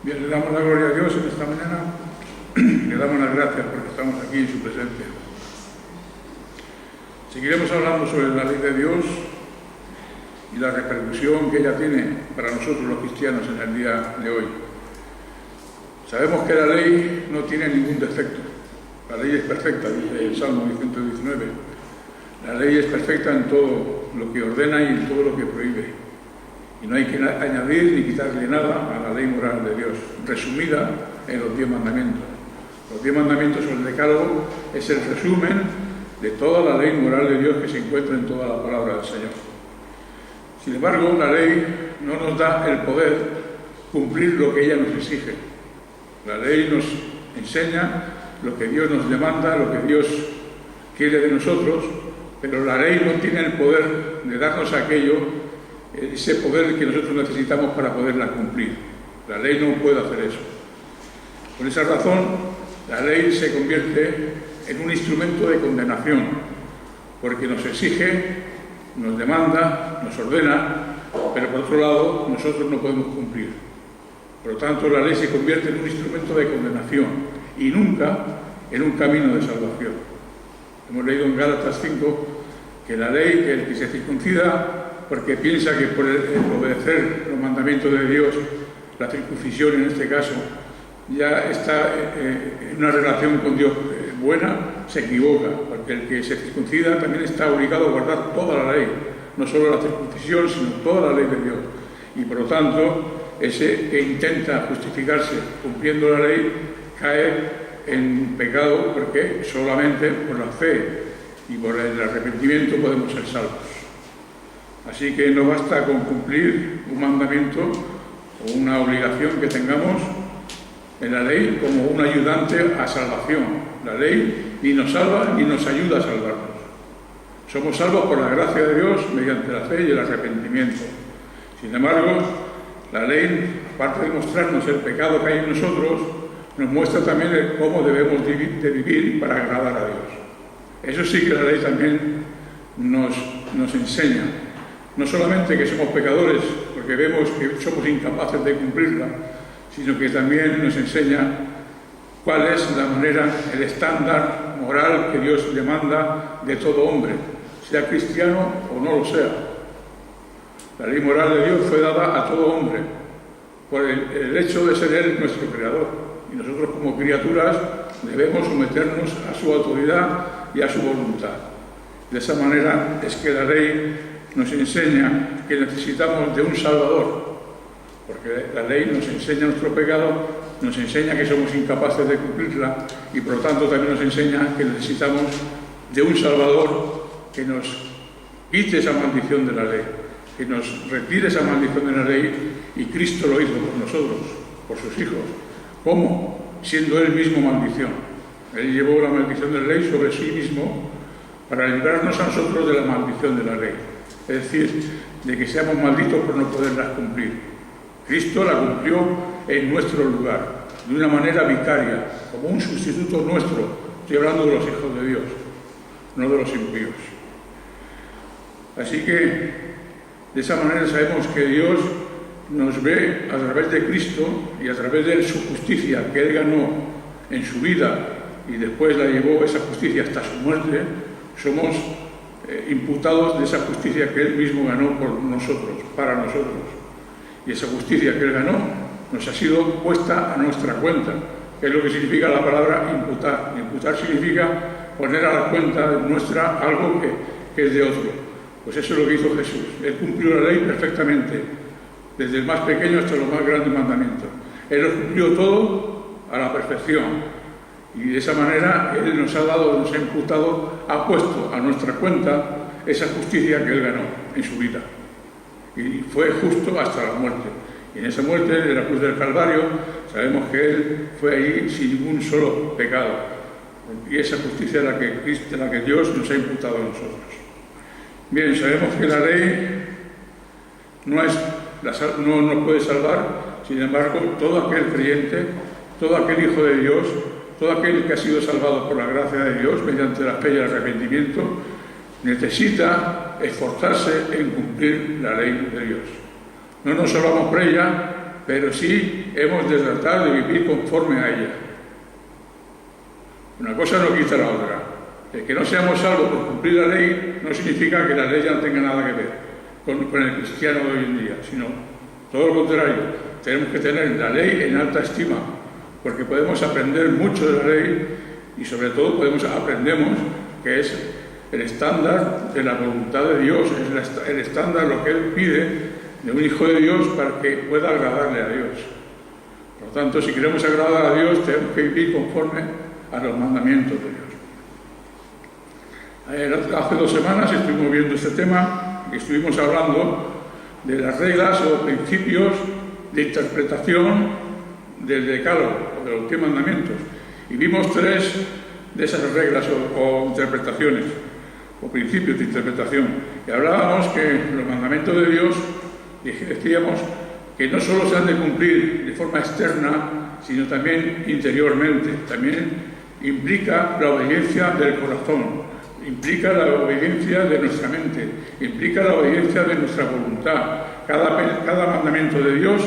Bien, le damos la gloria a Dios en esta mañana, le damos las gracias porque estamos aquí en su presencia. Seguiremos hablando sobre la ley de Dios y la repercusión que ella tiene para nosotros los cristianos en el día de hoy. Sabemos que la ley no tiene ningún defecto. La ley es perfecta, dice el Salmo 119. La ley es perfecta en todo lo que ordena y en todo lo que prohíbe. Y no hay que añadir ni quitarle nada a la ley moral de Dios, resumida en los 10 mandamientos. Los 10 mandamientos o el decálogo es el resumen de toda la ley moral de Dios que se encuentra en toda la palabra del Señor. Sin embargo, la ley no nos da el poder cumplir lo que ella nos exige. La ley nos enseña lo que Dios nos demanda, lo que Dios quiere de nosotros, pero la ley no tiene el poder de darnos aquello, ese poder que nosotros necesitamos para poderla cumplir. La ley no puede hacer eso. Por esa razón, la ley se convierte en un instrumento de condenación, porque nos exige, nos demanda, nos ordena, pero por otro lado, nosotros no podemos cumplir. Por lo tanto, la ley se convierte en un instrumento de condenación y nunca en un camino de salvación. Hemos leído en Gálatas 5 que la ley, que el que se circuncida porque piensa que por obedecer los mandamientos de Dios, la circuncisión en este caso, ya está en una relación con Dios buena, se equivoca, porque el que se circuncida también está obligado a guardar toda la ley, no solo la circuncisión, sino toda la ley de Dios. Y por lo tanto, ese que intenta justificarse cumpliendo la ley, cae en pecado, porque solamente por la fe y por el arrepentimiento podemos ser salvos. Así que no basta con cumplir un mandamiento o una obligación que tengamos en la ley como un ayudante a salvación. La ley ni nos salva ni nos ayuda a salvarnos. Somos salvos por la gracia de Dios mediante la fe y el arrepentimiento. Sin embargo, la ley, aparte de mostrarnos el pecado que hay en nosotros, nos muestra también cómo debemos de vivir para agradar a Dios. Eso sí que la ley también nos enseña. No solamente que somos pecadores, porque vemos que somos incapaces de cumplirla, sino que también nos enseña cuál es la manera, el estándar moral que Dios demanda de todo hombre, sea cristiano o no lo sea. La ley moral de Dios fue dada a todo hombre, por el hecho de ser Él nuestro creador. Y nosotros como criaturas debemos someternos a su autoridad y a su voluntad. De esa manera es que la ley nos enseña que necesitamos de un Salvador, porque la ley nos enseña nuestro pecado, nos enseña que somos incapaces de cumplirla y por lo tanto también nos enseña que necesitamos de un Salvador que nos quite esa maldición de la ley, que nos retire esa maldición de la ley, y Cristo lo hizo por nosotros, por sus hijos. ¿Cómo? Siendo Él mismo maldición. Él llevó la maldición de la ley sobre sí mismo para librarnos a nosotros de la maldición de la ley. Es decir, de que seamos malditos por no poderlas cumplir. Cristo la cumplió en nuestro lugar, de una manera vicaria, como un sustituto nuestro. Estoy hablando de los hijos de Dios, no de los impíos. Así que, de esa manera sabemos que Dios nos ve a través de Cristo y a través de su justicia que Él ganó en su vida y después la llevó esa justicia hasta su muerte. Somos imputados de esa justicia que Él mismo ganó por nosotros, para nosotros. Y esa justicia que Él ganó nos ha sido puesta a nuestra cuenta, que es lo que significa la palabra imputar. Imputar significa poner a la cuenta nuestra algo que es de otro. Pues eso es lo que hizo Jesús. Él cumplió la ley perfectamente, desde el más pequeño hasta los más grandes mandamientos. Él lo cumplió todo a la perfección. Y de esa manera Él nos ha dado, nos ha imputado, ha puesto a nuestra cuenta esa justicia que Él ganó en su vida. Y fue justo hasta la muerte. Y en esa muerte, de la cruz del Calvario, sabemos que Él fue ahí sin ningún solo pecado. Y esa justicia es la que Dios nos ha imputado a nosotros. Bien, sabemos que la ley no nos puede salvar. Sin embargo, todo aquel creyente, todo aquel hijo de Dios, todo aquel que ha sido salvado por la gracia de Dios mediante la fe y el arrepentimiento, necesita esforzarse en cumplir la ley de Dios. No nos salvamos por ella, pero sí hemos de tratar de vivir conforme a ella. Una cosa no quita la otra. El que no seamos salvos por cumplir la ley no significa que la ley ya no tenga nada que ver con el cristiano de hoy en día, sino todo lo contrario. Tenemos que tener la ley en alta estima, porque podemos aprender mucho de la ley y sobre todo aprendemos que es el estándar de la voluntad de Dios, es el estándar, lo que Él pide de un hijo de Dios para que pueda agradarle a Dios. Por lo tanto, si queremos agradar a Dios, tenemos que vivir conforme a los mandamientos de Dios. Hace 2 semanas estuvimos viendo este tema y estuvimos hablando de las reglas o principios de interpretación del decálogo o de los 10 mandamientos. Y vimos 3 de esas reglas o interpretaciones, o principios de interpretación. Y hablábamos que los mandamientos de Dios, decíamos que no solo se han de cumplir de forma externa, sino también interiormente. También implica la obediencia del corazón, implica la obediencia de nuestra mente, implica la obediencia de nuestra voluntad. Cada mandamiento de Dios,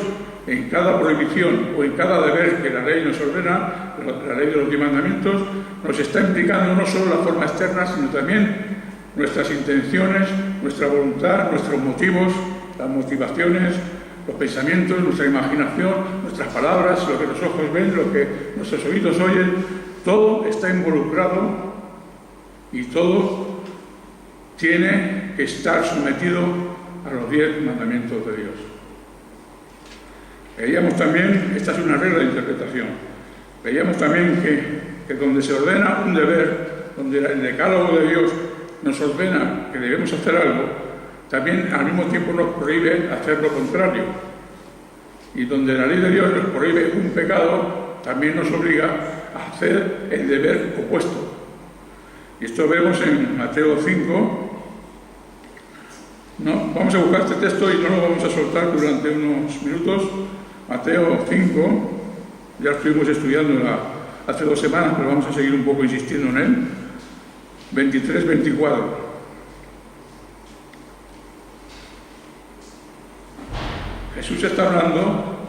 en cada prohibición o en cada deber que la ley nos ordena, la ley de los 10 mandamientos, nos está implicando no solo la forma externa, sino también nuestras intenciones, nuestra voluntad, nuestros motivos, las motivaciones, los pensamientos, nuestra imaginación, nuestras palabras, lo que los ojos ven, lo que nuestros oídos oyen, todo está involucrado y todo tiene que estar sometido a los 10 mandamientos de Dios. Veíamos también, esta es una regla de interpretación, veíamos también que donde se ordena un deber, donde el decálogo de Dios nos ordena que debemos hacer algo, también al mismo tiempo nos prohíbe hacer lo contrario. Y donde la ley de Dios nos prohíbe un pecado, también nos obliga a hacer el deber opuesto. Y esto vemos en Mateo 5. No, vamos a buscar este texto y no lo vamos a soltar durante unos minutos. Mateo 5, ya estuvimos estudiando hace 2 semanas, pero vamos a seguir un poco insistiendo en él. 23-24. Jesús está hablando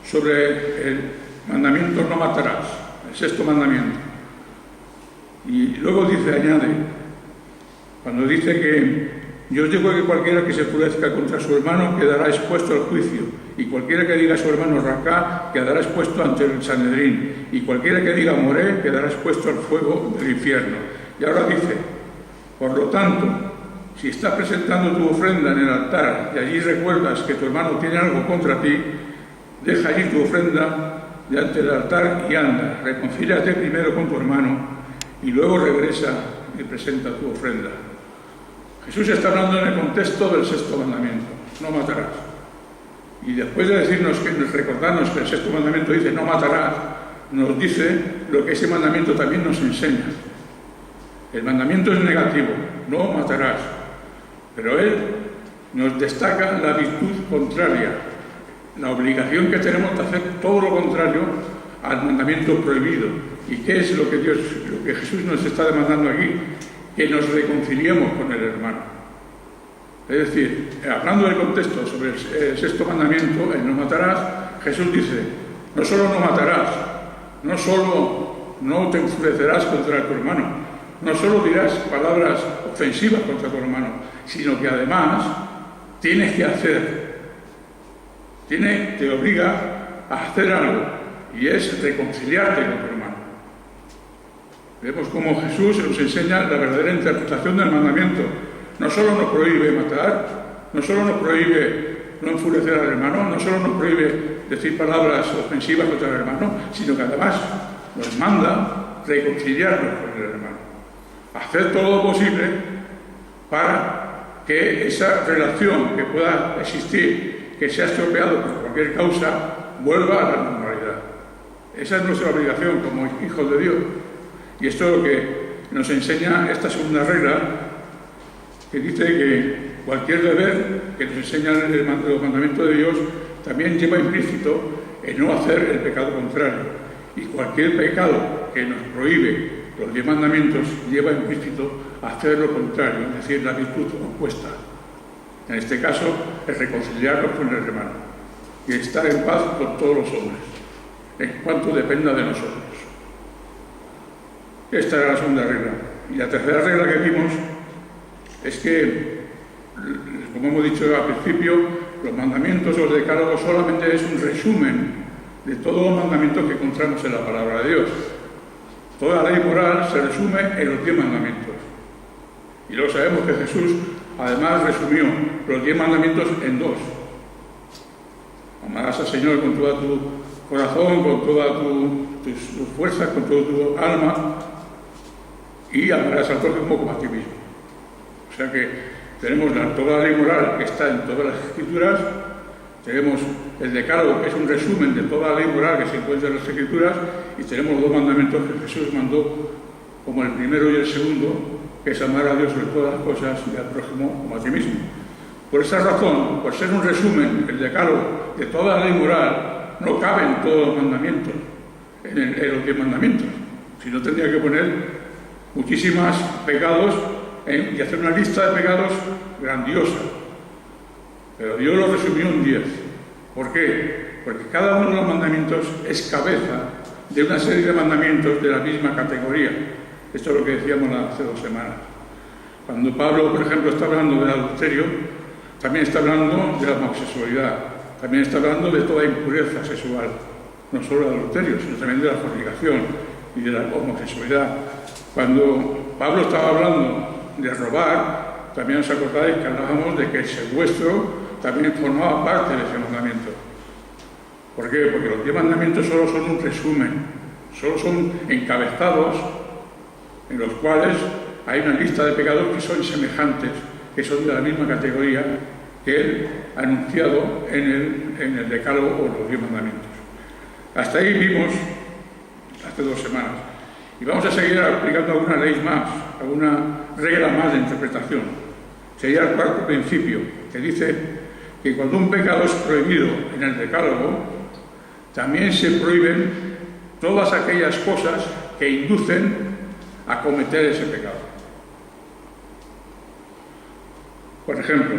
sobre el mandamiento no matarás, el 6º mandamiento. Y luego añade, cuando dice que yo os digo que cualquiera que se enfurezca contra su hermano quedará expuesto al juicio, y cualquiera que diga a su hermano racá quedará expuesto ante el Sanedrín, y cualquiera que diga moré quedará expuesto al fuego del infierno. Y ahora dice, por lo tanto, si estás presentando tu ofrenda en el altar y allí recuerdas que tu hermano tiene algo contra ti, deja allí tu ofrenda delante del altar y anda, reconcíliate primero con tu hermano y luego regresa y presenta tu ofrenda. Jesús está hablando en el contexto del 6º mandamiento, no matarás. Y después de recordarnos que el 6º mandamiento dice no matarás, nos dice lo que ese mandamiento también nos enseña. El mandamiento es negativo, no matarás, pero él nos destaca la virtud contraria, la obligación que tenemos de hacer todo lo contrario al mandamiento prohibido. ¿Y qué es lo que Jesús nos está demandando aquí? Que nos reconciliemos con el hermano. Es decir, hablando del contexto sobre el 6º mandamiento, el no matarás, Jesús dice, no solo no matarás, no solo no te enfurecerás contra tu hermano, no solo dirás palabras ofensivas contra tu hermano, sino que además tienes que hacer, te obliga a hacer algo, y es reconciliarte con tu hermano. Vemos cómo Jesús nos enseña la verdadera interpretación del mandamiento. No solo nos prohíbe matar, no solo nos prohíbe no enfurecer al hermano, no solo nos prohíbe decir palabras ofensivas contra el hermano, sino que además nos manda reconciliarnos con el hermano. Hacer todo lo posible para que esa relación que pueda existir, que se ha estropeado por cualquier causa, vuelva a la normalidad. Esa es nuestra obligación como hijos de Dios. Y esto es lo que nos enseña esta segunda regla, que dice que cualquier deber que nos enseña los mandamientos de Dios también lleva implícito el no hacer el pecado contrario. Y cualquier pecado que nos prohíbe los 10 mandamientos lleva implícito hacer lo contrario, es decir, la virtud opuesta. En este caso, es reconciliarnos con el hermano. y estar en paz con todos los hombres, en cuanto dependa de nosotros. Esta era la segunda regla. Y la tercera regla que vimos es que, como hemos dicho al principio, los mandamientos o los decálogos solamente es un resumen de todos los mandamientos que encontramos en la palabra de Dios. Toda la ley moral se resume en los 10 mandamientos. Y luego sabemos que Jesús además resumió los 10 mandamientos en 2. Amarás al Señor con todo tu corazón, con todas tus fuerzas, con toda tu alma, y amarás al prójimo como a ti mismo. O sea que tenemos toda la ley moral que está en todas las Escrituras, tenemos el decálogo, que es un resumen de toda la ley moral que se encuentra en las Escrituras, y tenemos los 2 mandamientos que Jesús mandó como el primero y el segundo, que es amar a Dios sobre todas las cosas y al prójimo como a ti mismo. Por esa razón, por ser un resumen, el decálogo de toda la ley moral, no caben todos los mandamientos en los 10 mandamientos, sino tendría que poner muchísimos pecados y hacer una lista de pecados grandiosa. Pero Dios lo resumió en 10. ¿Por qué? Porque cada uno de los mandamientos es cabeza de una serie de mandamientos de la misma categoría. Esto es lo que decíamos hace 2 semanas. Cuando Pablo, por ejemplo, está hablando del adulterio, también está hablando de la homosexualidad, también está hablando de toda impureza sexual, no solo del adulterio, sino también de la fornicación y de la homosexualidad. Cuando Pablo estaba hablando de robar, también os acordáis que hablábamos de que el secuestro también formaba parte de ese mandamiento. ¿Por qué? Porque los 10 mandamientos solo son un resumen, solo son encabezados en los cuales hay una lista de pecados que son semejantes, que son de la misma categoría que él ha anunciado en el decálogo o los 10 mandamientos. Hasta ahí vimos hace 2 semanas. Y vamos a seguir aplicando alguna ley más, alguna regla más de interpretación. Sería el 4º principio, que dice que cuando un pecado es prohibido en el decálogo, también se prohíben todas aquellas cosas que inducen a cometer ese pecado. Por ejemplo,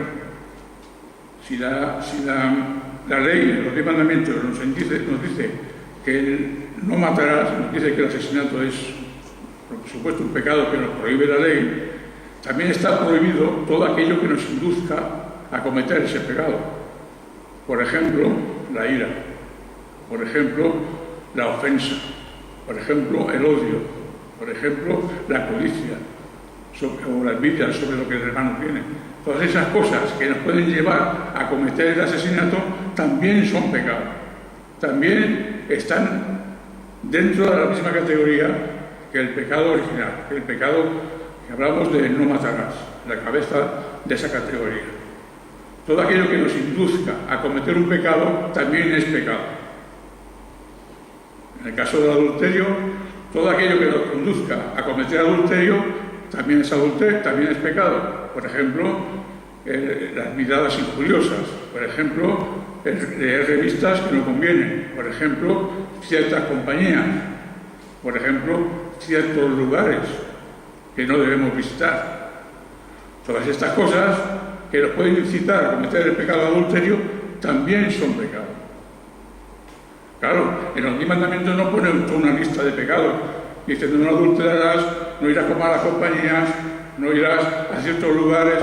si la ley, los 10 mandamientos nos dice que no matarás, nos dice que el asesinato es, por supuesto, un pecado que nos prohíbe la ley, también está prohibido todo aquello que nos induzca a cometer ese pecado. Por ejemplo, la ira, por ejemplo, la ofensa, por ejemplo, el odio, por ejemplo, la codicia, o la envidia sobre lo que el hermano tiene. Todas esas cosas que nos pueden llevar a cometer el asesinato también son pecados. También están dentro de la misma categoría que el pecado original, que el pecado que hablamos de no matarás, la cabeza de esa categoría. Todo aquello que nos induzca a cometer un pecado también es pecado. En el caso del adulterio, todo aquello que nos conduzca a cometer adulterio también es adulterio, también es pecado. Por ejemplo, las miradas injuriosas, por ejemplo, leer revistas que no convienen, por ejemplo, ciertas compañías, por ejemplo, ciertos lugares que no debemos visitar. Todas estas cosas que nos pueden incitar a cometer el pecado adulterio también son pecados. Claro, en los 10 mandamientos no ponen una lista de pecados. Dicen, no adulterarás, no irás a malas compañías, no irás a ciertos lugares.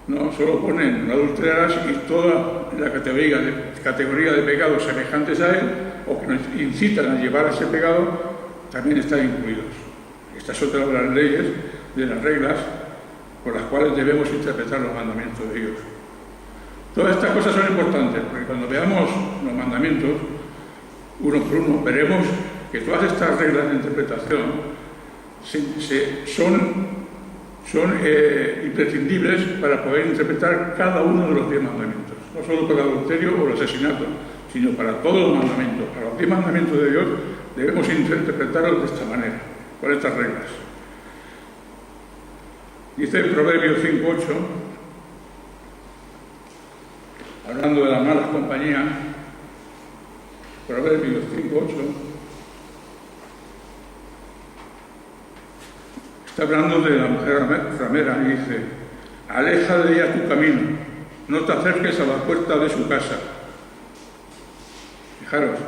No, solo ponen, no adulterarás, y toda la categoría de pecados semejantes a él, o que nos incitan a llevar a ese pecado, también están incluidos. Esta es otra de las leyes, de las reglas, por las cuales debemos interpretar los mandamientos de Dios. Todas estas cosas son importantes, porque cuando veamos los mandamientos, uno por uno, veremos que todas estas reglas de interpretación son imprescindibles para poder interpretar cada uno de los 10 mandamientos. No solo para el adulterio o el asesinato, sino para todos los mandamientos. Para los 10 mandamientos de Dios debemos interpretarlos de esta manera, con estas reglas. Dice en Proverbios 5:8, hablando de las malas compañías, Proverbios 5:8, está hablando de la mujer ramera y dice: aleja de ella tu camino, no te acerques a la puerta de su casa, Fijaros,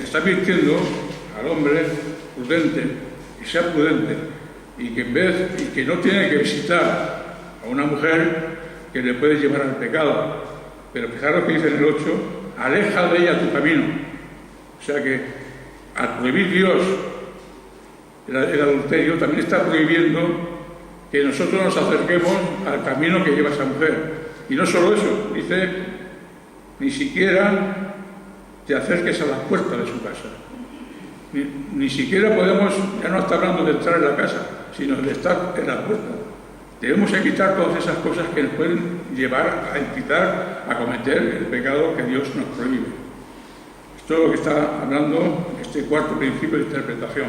está advirtiendo al hombre prudente que sea prudente y que no tiene que visitar a una mujer que le puede llevar al pecado. Pero fijaros que dice en el 8, aleja de ella tu camino. O sea que al prohibir Dios el adulterio, también está prohibiendo que nosotros nos acerquemos al camino que lleva esa mujer. Y no solo eso, dice, ni siquiera te acerques a la puerta de su casa. Ni siquiera podemos, ya no está hablando de entrar en la casa, sino de estar en la puerta. Debemos evitar todas esas cosas que nos pueden llevar a incitar a cometer el pecado que Dios nos prohíbe. Esto es lo que está hablando este cuarto principio de interpretación.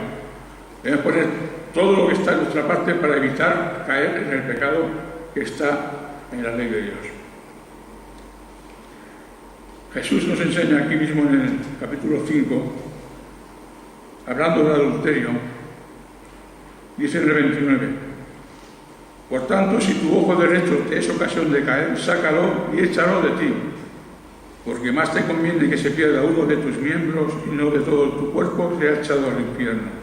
Debemos poner todo lo que está en nuestra parte para evitar caer en el pecado que está en la ley de Dios. Jesús nos enseña aquí mismo en el capítulo 5, hablando del adulterio, dice en el 29, por tanto, si tu ojo derecho te es ocasión de caer, sácalo y échalo de ti, porque más te conviene que se pierda uno de tus miembros y no de todo tu cuerpo sea echado al infierno.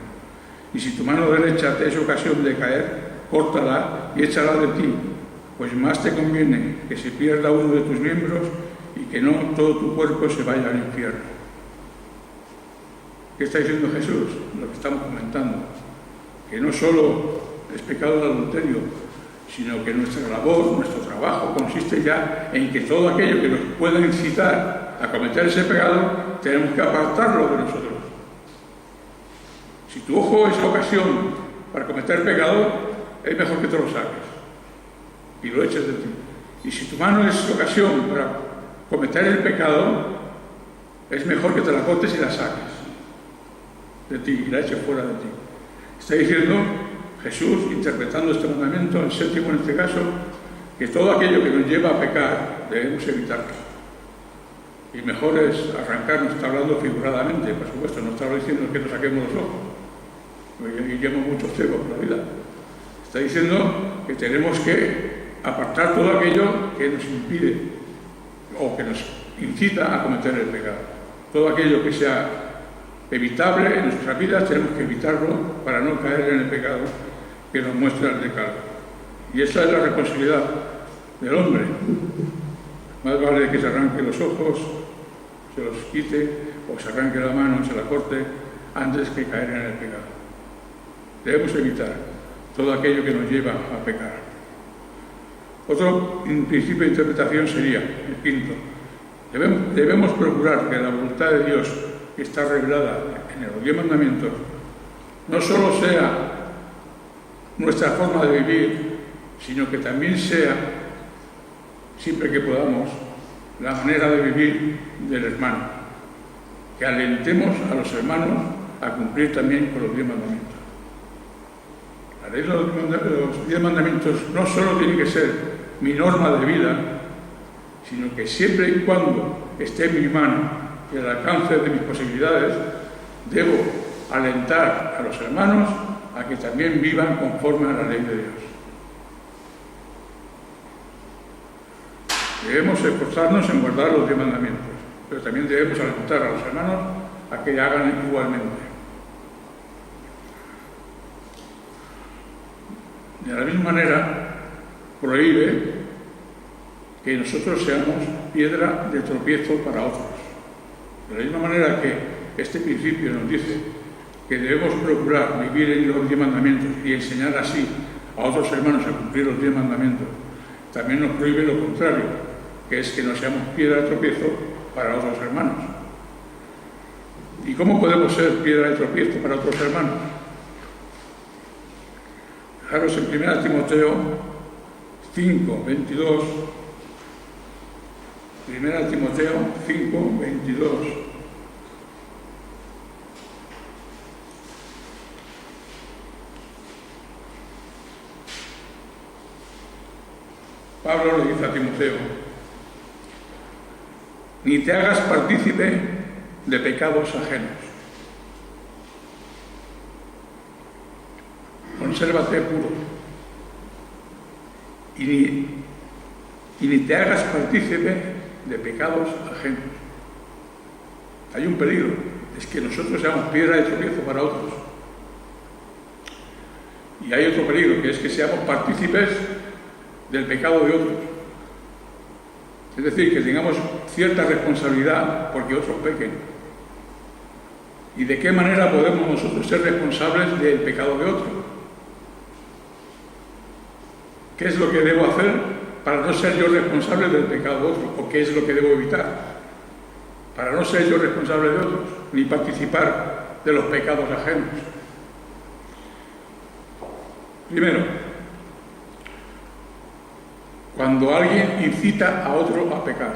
Y si tu mano derecha te es ocasión de caer, córtala y échala de ti, pues más te conviene que se pierda uno de tus miembros y que no todo tu cuerpo se vaya al infierno. ¿Qué está diciendo Jesús? Lo que estamos comentando. Que no solo es pecado el adulterio, sino que nuestra labor, nuestro trabajo consiste ya en que todo aquello que nos pueda incitar a cometer ese pecado, tenemos que apartarlo de nosotros. Si tu ojo es ocasión para cometer pecado, es mejor que te lo saques y lo eches de ti. Y si tu mano es ocasión para cometer el pecado, es mejor que te la cortes y la saques de ti y la eches fuera de ti. Está diciendo Jesús, interpretando este mandamiento, el séptimo en este caso, que todo aquello que nos lleva a pecar debemos evitarlo. Y mejor es arrancarnos, está hablando figuradamente, por supuesto, no está diciendo que nos saquemos los ojos, porque llevamos muchos ciegos por la vida. Está diciendo que tenemos que apartar todo aquello que nos impide o que nos incita a cometer el pecado. Todo aquello que sea evitable en nuestras vidas tenemos que evitarlo para no caer en el pecado que nos muestra el decálogo. Y esa es la responsabilidad del hombre. Más vale que se arranque los ojos, se los quite, o se arranque la mano, se la corte, antes que caer en el pecado. Debemos evitar todo aquello que nos lleva a pecar. Otro principio de interpretación sería, el quinto, debemos procurar que la voluntad de Dios, que está revelada en los 10 mandamientos, no solo sea nuestra forma de vivir, sino que también sea, siempre que podamos, la manera de vivir del hermano. Que alentemos a los hermanos a cumplir también con los 10 mandamientos. La ley de los 10 mandamientos no solo tiene que ser mi norma de vida, sino que siempre y cuando esté en mi mano y al alcance de mis posibilidades, debo alentar a los hermanos a que también vivan conforme a la ley de Dios. Debemos esforzarnos en guardar los 10 mandamientos, pero también debemos alentar a los hermanos a que hagan igualmente. De la misma manera, prohíbe que nosotros seamos piedra de tropiezo para otros. De la misma manera que este principio nos dice que debemos procurar vivir en los 10 mandamientos y enseñar así a otros hermanos a cumplir los 10 mandamientos, también nos prohíbe lo contrario, que es que no seamos piedra de tropiezo para otros hermanos. ¿Y cómo podemos ser piedra de tropiezo para otros hermanos? Fijaros en 1 Timoteo 5, 22. 1 Timoteo 5, 22. Pablo le dice a Timoteo: ni te hagas partícipe de pecados ajenos. Consérvate puro. Y ni te hagas partícipe de pecados ajenos. Hay un peligro, es que nosotros seamos piedra de tropiezo para otros. Y hay otro peligro, que es que seamos partícipes del pecado de otros. Es decir, que tengamos cierta responsabilidad porque otros pequen. ¿Y de qué manera podemos nosotros ser responsables del pecado de otros? ¿Qué es lo que debo hacer para no ser yo responsable del pecado de otros? ¿O qué es lo que debo evitar para no ser yo responsable de otros, ni participar de los pecados ajenos? Primero, cuando alguien incita a otro a pecar,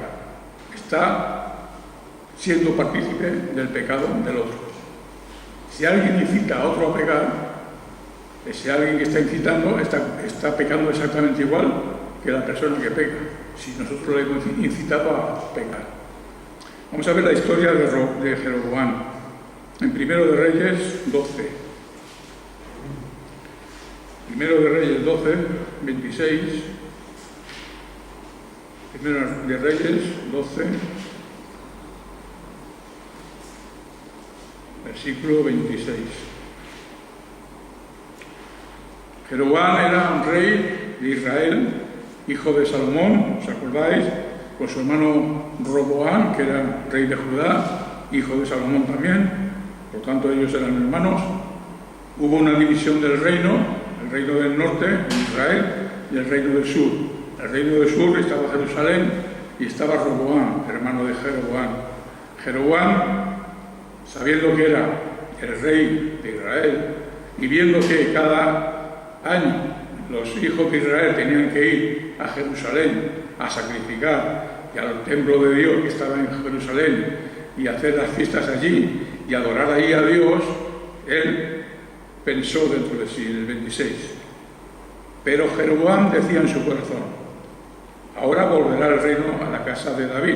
está siendo partícipe del pecado del otro. Si alguien incita a otro a pecar, ese alguien que está incitando está pecando exactamente igual que la persona que peca, si nosotros le hemos incitado a pecar. Vamos a ver la historia de Jeroboam en Primero de Reyes 12. Primero de Reyes 12, 26. Primero de Reyes 12, versículo 26. Jeroboam era un rey de Israel, hijo de Salomón, ¿os acordáis? Con su hermano Roboam, que era rey de Judá, hijo de Salomón también, por tanto ellos eran hermanos. Hubo una división del reino, el reino del norte, Israel, y el reino del sur. El reino del sur estaba Jerusalén y estaba Roboam, hermano de Jeroboam. Jeroboam, sabiendo que era el rey de Israel y viendo que cada año los hijos de Israel tenían que ir a Jerusalén a sacrificar y al templo de Dios que estaba en Jerusalén y hacer las fiestas allí y adorar ahí a Dios, él pensó dentro de sí, en el 26. Pero Jeroboam decía en su corazón: ahora volverá el reino a la casa de David.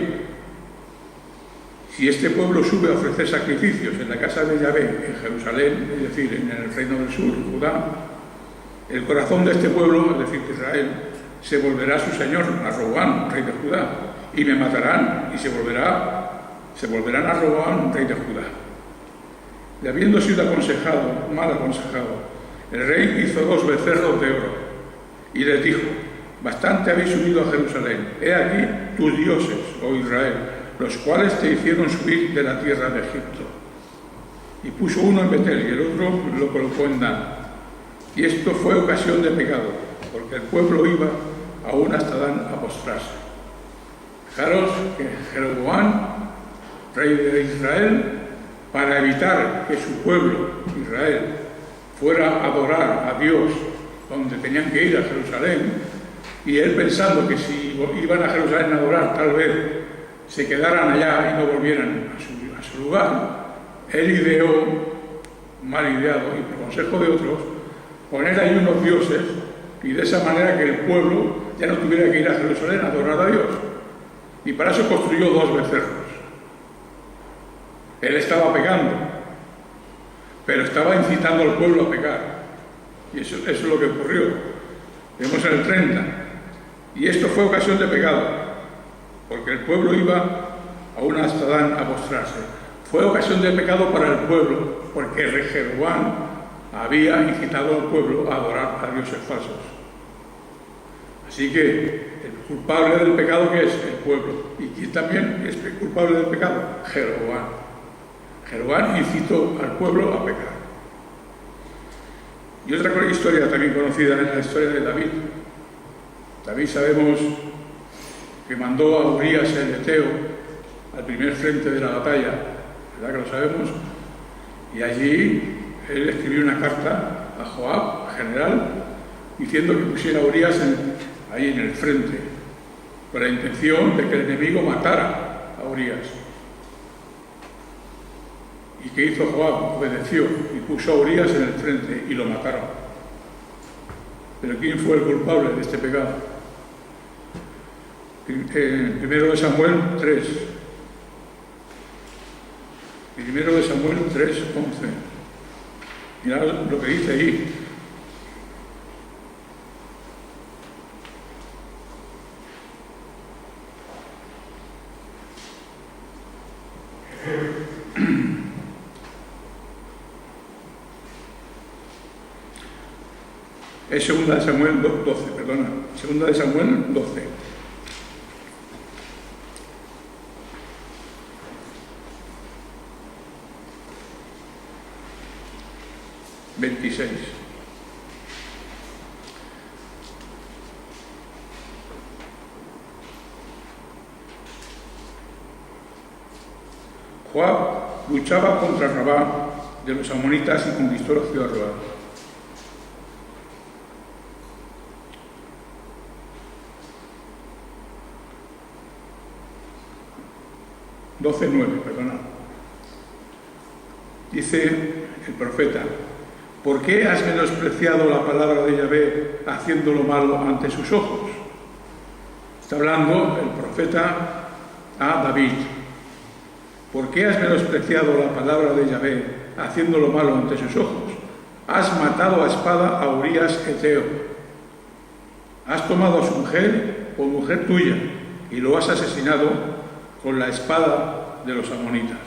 Si este pueblo sube a ofrecer sacrificios en la casa de Yahvé, en Jerusalén, es decir, en el reino del sur, en Judá, el corazón de este pueblo, es decir, de Israel, se volverá a su señor, a Roboam, rey de Judá, y me matarán, y se volverán a Roboam, rey de Judá. Y habiendo sido mal aconsejado, el rey hizo 2 becerros de oro, y les dijo: bastante habéis subido a Jerusalén, he aquí tus dioses, oh Israel, los cuales te hicieron subir de la tierra de Egipto. Y puso uno en Betel y el otro lo colocó en Dan. Y esto fue ocasión de pecado, porque el pueblo iba aún hasta Dan a postrarse. Fijaros que Jeroboam, rey de Israel, para evitar que su pueblo, Israel, fuera a adorar a Dios donde tenían que ir, a Jerusalén, y él pensando que si iban a Jerusalén a adorar, tal vez se quedaran allá y no volvieran a su lugar, él ideó, mal ideado y por consejo de otros, poner ahí unos dioses y de esa manera que el pueblo ya no tuviera que ir a Jerusalén a adorar a Dios. Y para eso construyó 2 becerros. Él estaba pecando, pero estaba incitando al pueblo a pecar. Y eso es lo que ocurrió. Vemos en el 30. Y esto fue ocasión de pecado, porque el pueblo iba aún hasta Dan a postrarse. Fue ocasión de pecado para el pueblo, porque Jeroboam había incitado al pueblo a adorar a dioses falsos. Así que el culpable del pecado, ¿qué es? El pueblo. ¿Y quién también es culpable del pecado? Jeroboam. Jeroboam incitó al pueblo a pecar. Y otra historia también conocida es la historia de David. David sabemos que mandó a Urías el Eteo al primer frente de la batalla, ¿verdad que lo sabemos? Y allí él escribió una carta a Joab, general, diciendo que pusiera a Urías ahí en el frente, con la intención de que el enemigo matara a Urías. ¿Y qué hizo Joab? Obedeció y puso a Urías en el frente y lo mataron. ¿Pero quién fue el culpable de este pecado? Primero de Samuel 3. Primero de Samuel 3:11. Mirad lo que dice ahí. Es 2 de Samuel 12, perdona. 2 de Samuel 12. ...26... Joab luchaba contra Rabá de los amonitas y conquistó la ciudad de Rabá. Perdona. Dice el profeta: ¿por qué has menospreciado la palabra de Yahvé haciendo lo malo ante sus ojos? Está hablando el profeta a David. ¿Por qué has menospreciado la palabra de Yahvé haciendo lo malo ante sus ojos? Has matado a espada a Urías Eteo. Has tomado a su mujer por mujer tuya y lo has asesinado con la espada de los amonitas.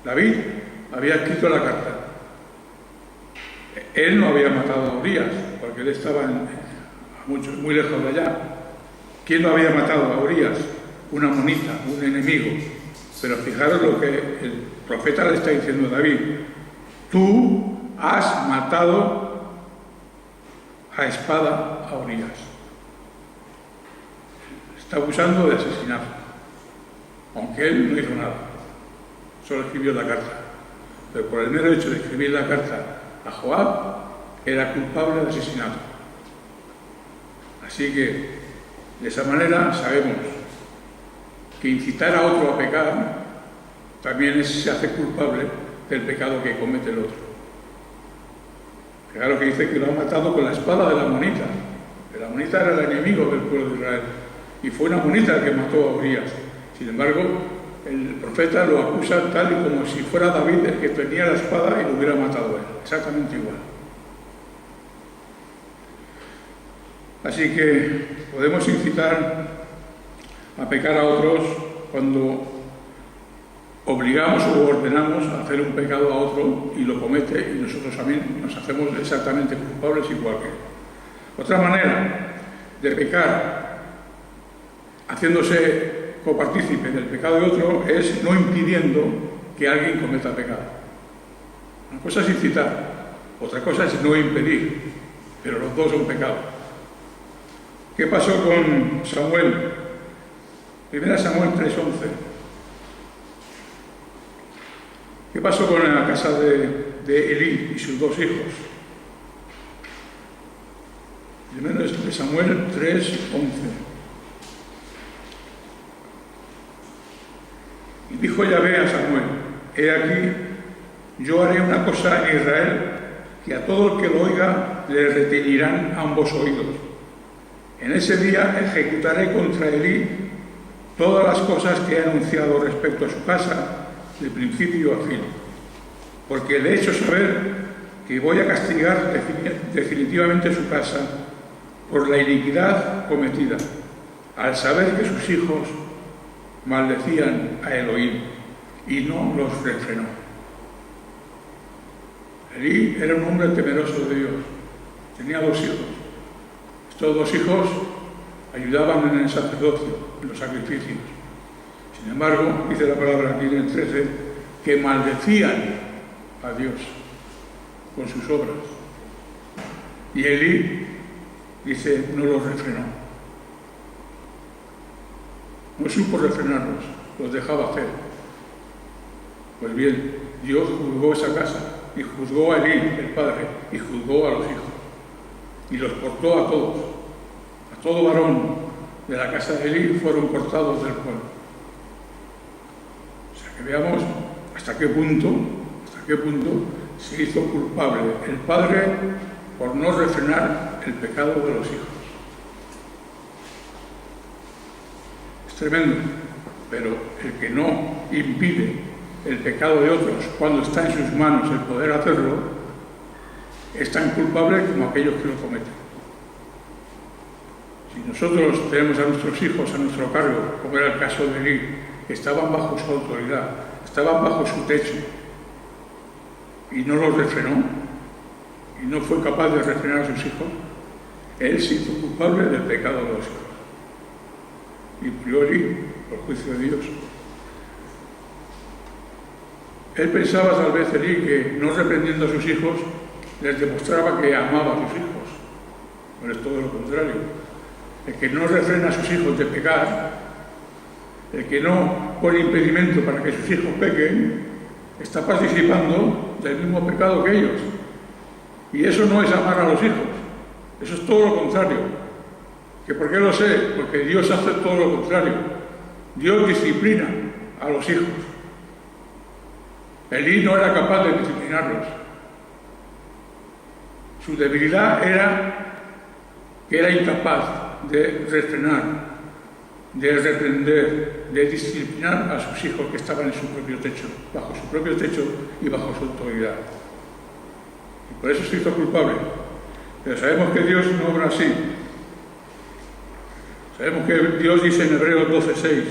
David había escrito la carta. Él no había matado a Urías, porque él estaba muy lejos de allá. ¿Quién no había matado a Urías? Un amonita, un enemigo. Pero fijaros lo que el profeta le está diciendo a David: tú has matado a espada a Urías. Está abusando de asesinato, aunque él no hizo nada, solo escribió la carta. Pero por el mero hecho de escribir la carta a Joab, era culpable de asesinato. Así que, de esa manera, sabemos que incitar a otro a pecar también se hace culpable del pecado que comete el otro. Fijaros que dice que lo ha matado con la espada de la amonita. El amonita era el enemigo del pueblo de Israel. Y fue una amonita el que mató a Urías. Sin embargo, el profeta lo acusa tal y como si fuera David el que tenía la espada y lo hubiera matado a él. Exactamente igual. Así que podemos incitar a pecar a otros cuando obligamos o ordenamos a hacer un pecado a otro y lo comete, y nosotros también nos hacemos exactamente culpables igual que él. Otra manera de pecar haciéndose copartícipe del pecado de otro es no impidiendo que alguien cometa pecado. Una cosa es incitar, otra cosa es no impedir, pero los dos son pecados. ¿Qué pasó con Samuel? 1 Samuel 3:11. ¿Qué pasó con la casa de Elí y sus 2 hijos? 1 Samuel 3:11. Y dijo Yahvé a Samuel: he aquí, yo haré una cosa en Israel que a todo el que lo oiga le retiñirán ambos oídos. En ese día ejecutaré contra Elí todas las cosas que he anunciado respecto a su casa, de principio a fin, porque le he hecho saber que voy a castigar definitivamente su casa por la iniquidad cometida, al saber que sus hijos maldecían a Elohim y no los refrenó. Elí era un hombre temeroso de Dios, tenía 2 hijos. Estos 2 hijos ayudaban en el sacerdocio, en los sacrificios. Sin embargo, dice la palabra aquí en el 13, que maldecían a Dios con sus obras. Y Elí, dice, no los refrenó. No supo refrenarlos, los dejaba hacer. Pues bien, Dios juzgó esa casa, y juzgó a Elí, el padre, y juzgó a los hijos. Y los cortó a todos. A todo varón de la casa de Elí fueron cortados del pueblo. O sea que veamos hasta qué punto se hizo culpable el padre por no refrenar el pecado de los hijos. Es tremendo, pero el que no impide el pecado de otros cuando está en sus manos el poder hacerlo, es tan culpable como aquellos que lo cometen. Si nosotros tenemos a nuestros hijos a nuestro cargo, como era el caso de Elí, estaban bajo su autoridad, estaban bajo su techo, y no los refrenó, y no fue capaz de refrenar a sus hijos, él se hizo culpable del pecado de los hijos. Y priori, por juicio de Dios. Él pensaba tal vez Elí que no reprendiendo a sus hijos les demostraba que amaba a sus hijos. Pero es todo lo contrario. El que no refrena a sus hijos de pecar, el que no pone impedimento para que sus hijos pequen, está participando del mismo pecado que ellos. Y eso no es amar a los hijos, eso es todo lo contrario. ¿Que por qué lo sé? Porque Dios hace todo lo contrario. Dios disciplina a los hijos. Elí no era capaz de disciplinarlos. Su debilidad era que era incapaz de refrenar, de reprender, de disciplinar a sus hijos que estaban en su propio techo, bajo su propio techo y bajo su autoridad. Y por eso se hizo culpable. Pero sabemos que Dios no obra así. Sabemos que Dios dice en Hebreos 12:6,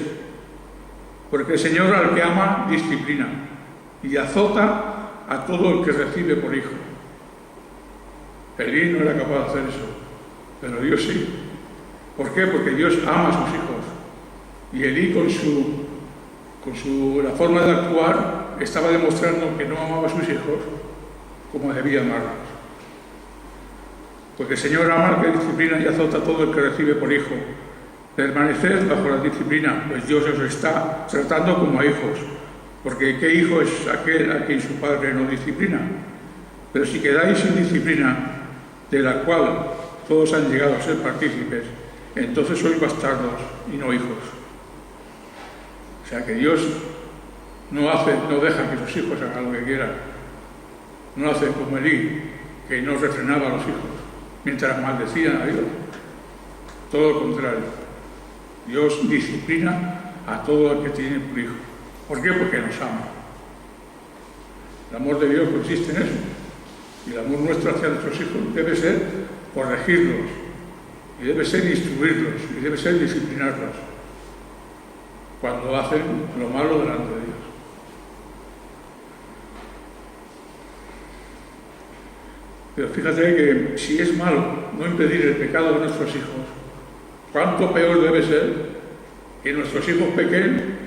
porque el Señor al que ama disciplina y azota a todo el que recibe por hijo. Elí no era capaz de hacer eso, pero Dios sí. ¿Por qué? Porque Dios ama a sus hijos. Y Elí la forma de actuar estaba demostrando que no amaba a sus hijos como debía amarlos. Porque el Señor ama al que disciplina y azota a todo el que recibe por hijo. Permaneced bajo la disciplina, pues Dios os está tratando como a hijos. Porque ¿qué hijo es aquel a quien su padre no disciplina? Pero si quedáis sin disciplina, de la cual todos han llegado a ser partícipes, entonces sois bastardos y no hijos. O sea que Dios no deja que sus hijos hagan lo que quieran. No hace como Elí, que no refrenaba a los hijos, mientras maldecían a Dios. Todo lo contrario. Dios disciplina a todo el que tiene por hijo. ¿Por qué? Porque nos ama. El amor de Dios consiste en eso. Y el amor nuestro hacia nuestros hijos debe ser corregirlos, y debe ser instruirlos, y debe ser disciplinarlos cuando hacen lo malo delante de Dios. Pero fíjate que si es malo no impedir el pecado de nuestros hijos, ¿cuánto peor debe ser que nuestros hijos pequen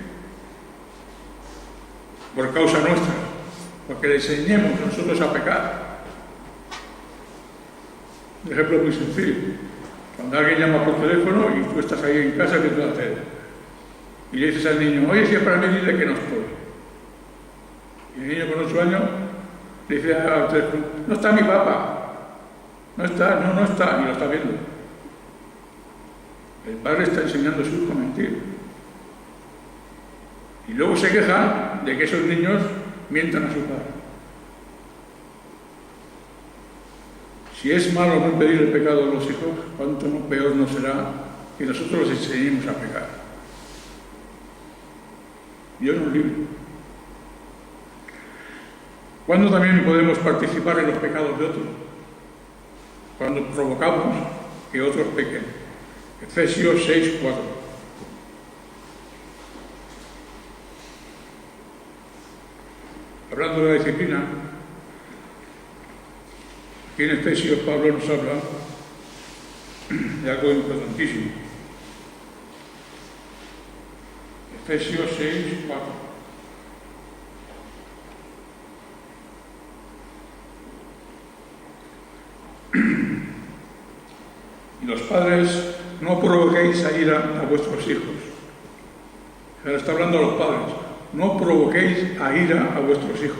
por causa nuestra? Porque les enseñemos nosotros a pecar. Un ejemplo muy sencillo. Cuando alguien llama por teléfono y tú estás ahí en casa viendo la tele y le dices al niño, oye, si es para mí, dile que no estoy. Y el niño con 8 años le dice al teléfono, no está mi papá. No está, no está, y lo está viendo. El padre está enseñando a su hijo a mentir. Y luego se queja de que esos niños mientan a su padre. Si es malo no impedir el pecado de los hijos, ¿cuánto peor no será que nosotros les enseñemos a pecar? Dios nos libre. ¿Cuándo también podemos participar en los pecados de otros? Cuando provocamos que otros pequen. Efesios 6:4. Hablando de la disciplina, aquí en Efesios Pablo nos habla de algo importantísimo. Efesios 6:4. Y los padres, no provoquéis a ira a vuestros hijos. Ahora está hablando a los padres. No provoquéis a ira a vuestros hijos,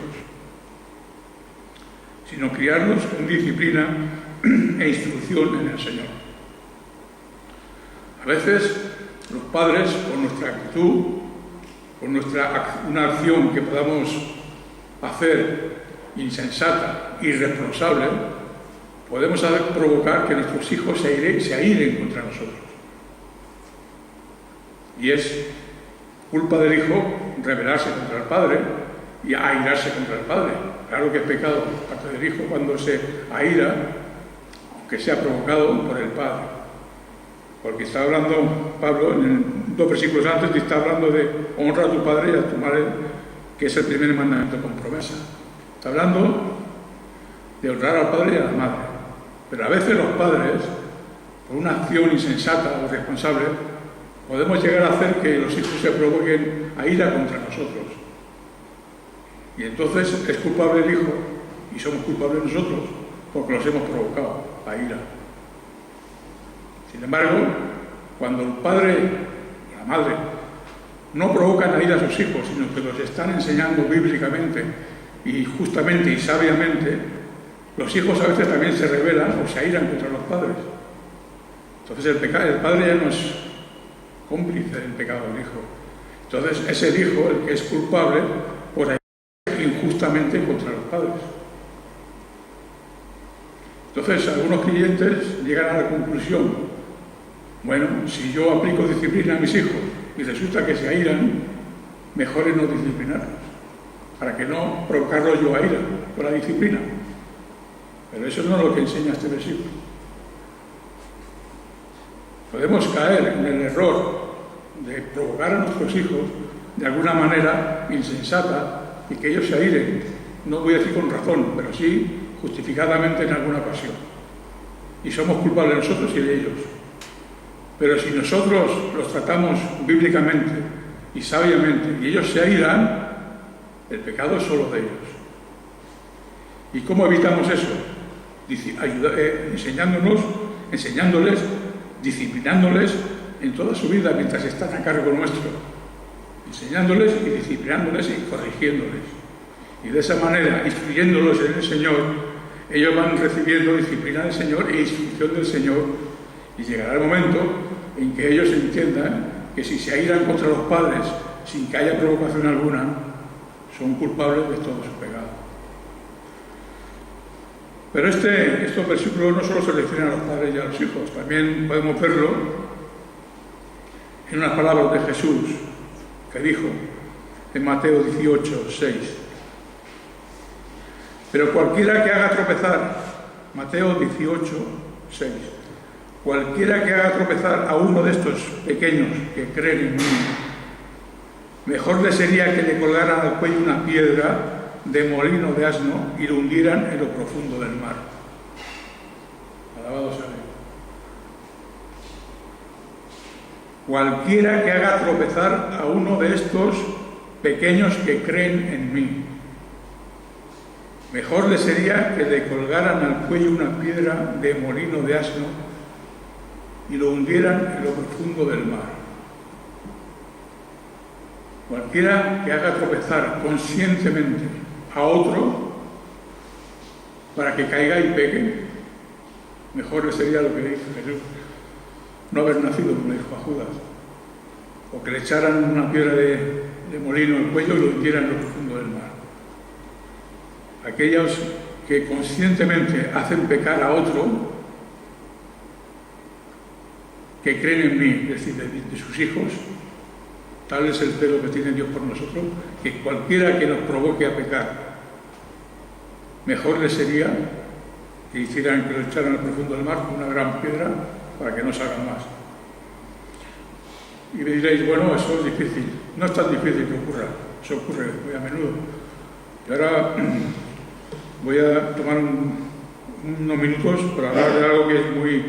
sino criarlos con disciplina e instrucción en el Señor. A veces los padres, con nuestra actitud, con una acción que podamos hacer insensata, irresponsable, podemos provocar que nuestros hijos se airen contra nosotros. Y es culpa del hijo rebelarse contra el padre y airarse contra el padre. Claro que es pecado parte del hijo cuando se aira, aunque sea provocado por el padre. Porque está hablando Pablo en 2 versículos antes te está hablando de honra a tu padre y a tu madre, que es el primer mandamiento con promesa. Está hablando de honrar al padre y a la madre. Pero a veces los padres, por una acción insensata o irresponsable, podemos llegar a hacer que los hijos se provoquen a ira contra nosotros. Y entonces es culpable el hijo y somos culpables nosotros porque los hemos provocado a ira. Sin embargo, cuando el padre o la madre no provocan a ira a sus hijos, sino que los están enseñando bíblicamente y justamente y sabiamente, los hijos a veces también se rebelan o se airan contra los padres. Entonces el padre ya no es cómplice del pecado del hijo. Entonces es el hijo el que es culpable por airarse injustamente contra los padres. Entonces algunos creyentes llegan a la conclusión: bueno, si yo aplico disciplina a mis hijos y resulta que se airan, mejor es no disciplinarlos, para que no provocarlos yo a ira con la disciplina. Pero eso no es lo que enseña este versículo. Podemos caer en el error de provocar a nuestros hijos de alguna manera insensata y que ellos se airen, no voy a decir con razón, pero sí justificadamente en alguna ocasión. Y somos culpables nosotros y de ellos. Pero si nosotros los tratamos bíblicamente y sabiamente y ellos se airan, el pecado es solo de ellos. ¿Y cómo evitamos eso? Enseñándoles, disciplinándoles en toda su vida mientras están a cargo nuestro. Enseñándoles y disciplinándoles y corrigiéndoles. Y de esa manera, instruyéndolos en el Señor, ellos van recibiendo disciplina del Señor e instrucción del Señor. Y llegará el momento en que ellos entiendan que si se airan contra los padres sin que haya provocación alguna, son culpables de todo su pecado. Pero estos versículos no solo se refieren a los padres y a los hijos, también podemos verlo en unas palabras de Jesús que dijo en Mateo 18, 6. Pero cualquiera que haga tropezar, Mateo 18, 6, cualquiera que haga tropezar a uno de estos pequeños que creen en mí, mejor le sería que le colgaran al cuello una piedra de molino de asno y lo hundieran en lo profundo del mar. Alabado sea Dios. Cualquiera que haga tropezar a uno de estos pequeños que creen en mí, mejor le sería que le colgaran al cuello una piedra de molino de asno y lo hundieran en lo profundo del mar. Cualquiera que haga tropezar conscientemente a otro para que caiga y peque, mejor le sería lo que dice Jesús: no haber nacido, como le dijo a Judas, o que le echaran una piedra de molino al cuello y lo hundieran en lo profundo del mar. Aquellos que conscientemente hacen pecar a otro, que creen en mí, es decir, de sus hijos, tal es el celo que tiene Dios por nosotros, que cualquiera que nos provoque a pecar, mejor le sería que lo echaran al profundo del mar con una gran piedra para que no salgan más. Y me diréis, bueno, eso es difícil. No es tan difícil que ocurra, eso ocurre muy a menudo. Y ahora voy a tomar unos minutos para hablar de algo que es muy,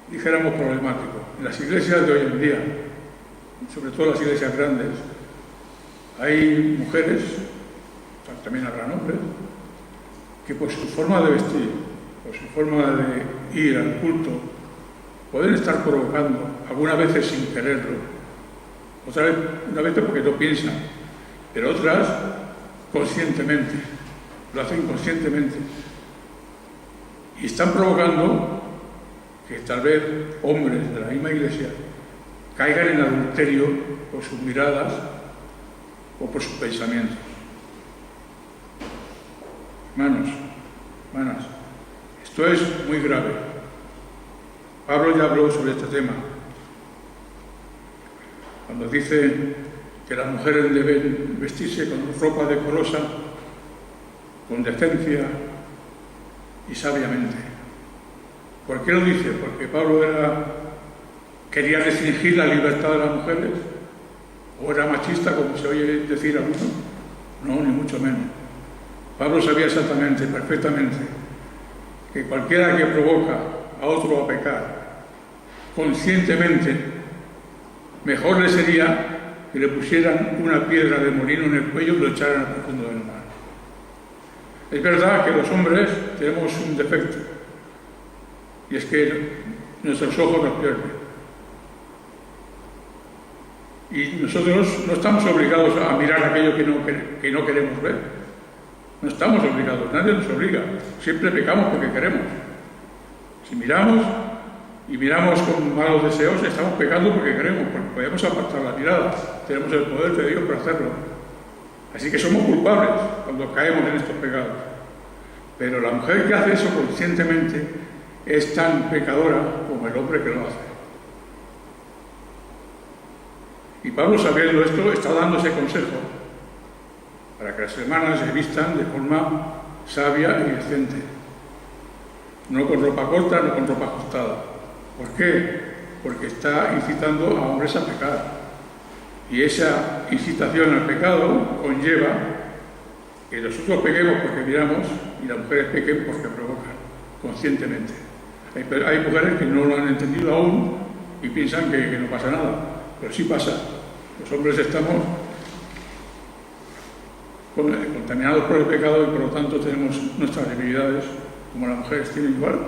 dijéramos, problemático. En las iglesias de hoy en día, sobre todo las iglesias grandes, hay mujeres, también habrá hombres, que por su forma de vestir, por su forma de ir al culto, pueden estar provocando, algunas veces sin quererlo, una vez porque no piensan, pero otras conscientemente, lo hacen conscientemente. Y están provocando que tal vez hombres de la misma iglesia caigan en adulterio por sus miradas o por sus pensamientos. Hermanas, esto es muy grave. Pablo ya habló sobre este tema, cuando dice que las mujeres deben vestirse con ropa decorosa, con decencia y sabiamente. ¿Por qué lo dice? Porque Pablo era ¿Quería restringir la libertad de las mujeres? ¿O era machista, como se oye decir a uno? No, ni mucho menos. Pablo sabía exactamente, perfectamente, que cualquiera que provoca a otro a pecar conscientemente, mejor le sería que le pusieran una piedra de molino en el cuello y lo echaran al profundo del mar. Es verdad que los hombres tenemos un defecto, y es que nuestros ojos nos pierden. Y nosotros no estamos obligados a mirar aquello que no queremos ver. No estamos obligados, nadie nos obliga. Siempre pecamos porque queremos. Si miramos y miramos con malos deseos, estamos pecando porque queremos, porque podemos apartar la mirada. Tenemos el poder de Dios para hacerlo. Así que somos culpables cuando caemos en estos pecados. Pero la mujer que hace eso conscientemente es tan pecadora como el hombre que lo hace. Y Pablo, sabiendo esto, está dando ese consejo para que las hermanas se vistan de forma sabia y decente. No con ropa corta, no con ropa ajustada. ¿Por qué? Porque está incitando a hombres a pecar. Y esa incitación al pecado conlleva que nosotros pequemos porque miramos y las mujeres pequen porque provocan, conscientemente. Hay mujeres que no lo han entendido aún y piensan que no pasa nada, pero sí pasa. Los hombres estamos contaminados por el pecado y por lo tanto tenemos nuestras debilidades, como las mujeres tienen igual,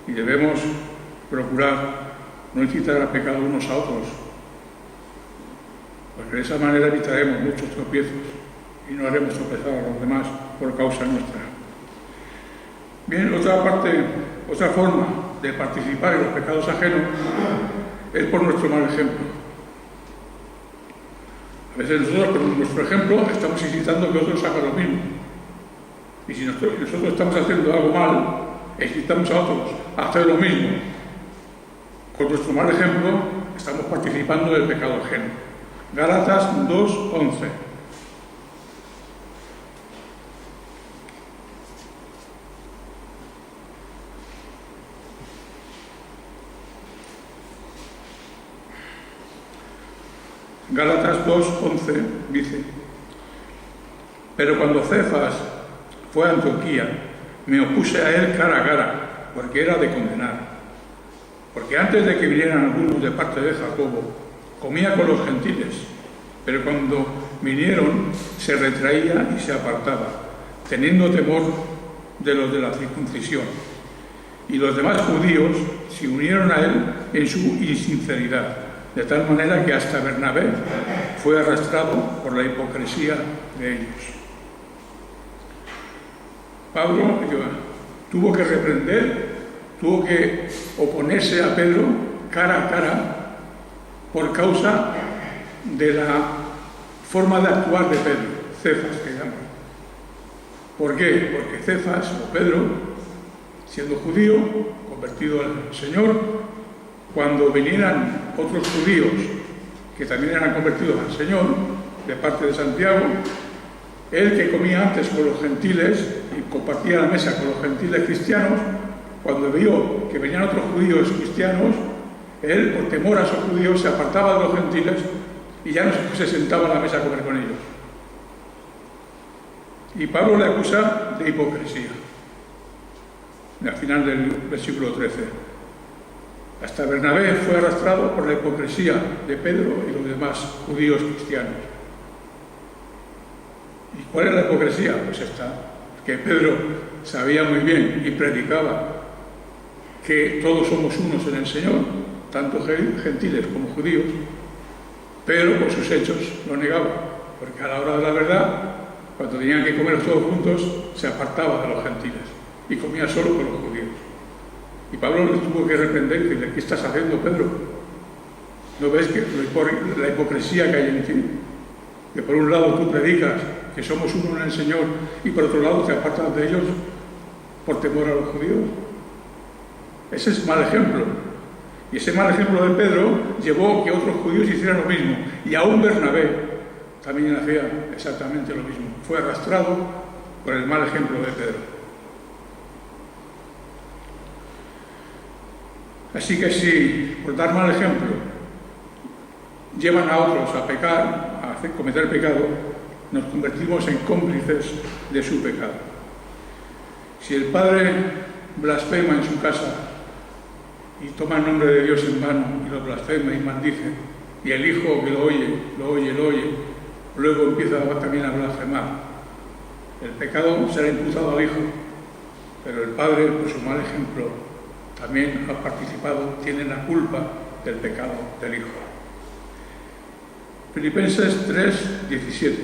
y debemos procurar no incitar al pecado unos a otros, porque de esa manera evitaremos muchos tropiezos y no haremos tropezar a los demás por causa nuestra. Bien, otra forma de participar en los pecados ajenos es por nuestro mal ejemplo. A veces nosotros, con nuestro ejemplo, estamos incitando que otros hagan lo mismo. Y si nosotros estamos haciendo algo mal, incitamos a otros a hacer lo mismo. Con nuestro mal ejemplo, estamos participando del pecado ajeno. Gálatas 2:11. Gálatas 2:11 dice: pero cuando Cefas fue a Antioquía, me opuse a él cara a cara, porque era de condenar. Porque antes de que vinieran algunos de parte de Jacobo, comía con los gentiles, pero cuando vinieron se retraía y se apartaba, teniendo temor de los de la circuncisión. Y los demás judíos se unieron a él en su insinceridad, de tal manera que hasta Bernabé fue arrastrado por la hipocresía de ellos. Pablo tuvo que reprender, tuvo que oponerse a Pedro cara a cara por causa de la forma de actuar de Pedro, Cefas que llaman. ¿Por qué? Porque Cefas o Pedro, siendo judío, convertido al Señor, cuando vinieran otros judíos que también eran convertidos al Señor, de parte de Santiago, él que comía antes con los gentiles y compartía la mesa con los gentiles cristianos, cuando vio que venían otros judíos cristianos, él, por temor a esos judíos, se apartaba de los gentiles y ya no se sentaba a la mesa a comer con ellos. Y Pablo le acusa de hipocresía, al final del versículo 13. Hasta Bernabé fue arrastrado por la hipocresía de Pedro y los demás judíos cristianos. ¿Y cuál es la hipocresía? Pues esta, que Pedro sabía muy bien y predicaba que todos somos unos en el Señor, tanto gentiles como judíos, pero por sus hechos lo negaba, porque a la hora de la verdad, cuando tenían que comer todos juntos, se apartaba de los gentiles y comía solo con los judíos. Y Pablo le tuvo que reprender y decirle: ¿qué estás haciendo, Pedro? ¿No ves que la hipocresía que hay en ti? Que por un lado tú predicas que somos uno en el Señor y por otro lado te apartas de ellos por temor a los judíos. Ese es mal ejemplo. Y ese mal ejemplo de Pedro llevó a que otros judíos hicieran lo mismo. Y aún Bernabé también hacía exactamente lo mismo. Fue arrastrado por el mal ejemplo de Pedro. Así que si por dar mal ejemplo llevan a otros a pecar, a cometer pecado, nos convertimos en cómplices de su pecado. Si el padre blasfema en su casa y toma el nombre de Dios en vano y lo blasfema y maldice, y el hijo que lo oye, luego empieza también a blasfemar, el pecado será imputado al hijo, pero el padre, por su mal ejemplo, también ha participado, tiene la culpa del pecado del hijo. Filipenses 3:17.